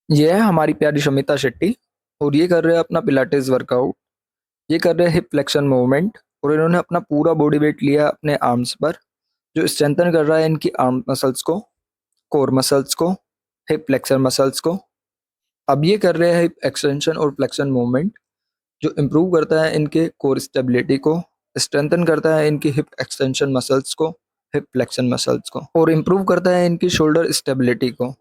ये है हमारी प्यारी शमिता शेट्टी और ये कर रहे हैं अपना पिलाटेस वर्कआउट। ये कर रहे हैं हिप फ्लेक्शन मूवमेंट और इन्होंने अपना पूरा बॉडी वेट लिया अपने आर्म्स पर, जो स्ट्रेंथन कर रहा है इनकी आर्म मसल्स को, कोर मसल्स को, हिप फ्लेक्सर मसल्स को। अब ये कर रहे हैं हिप एक्सटेंशन और फ्लेक्शन मूवमेंट, जो इम्प्रूव करता है इनके कोर स्टेबिलिटी को, स्ट्रेंथन करता है इनकी हिप एक्सटेंशन मसल्स को, हिप फ्लेक्शन मसल्स को, और इम्प्रूव करता है इनकी शोल्डर स्टेबिलिटी को।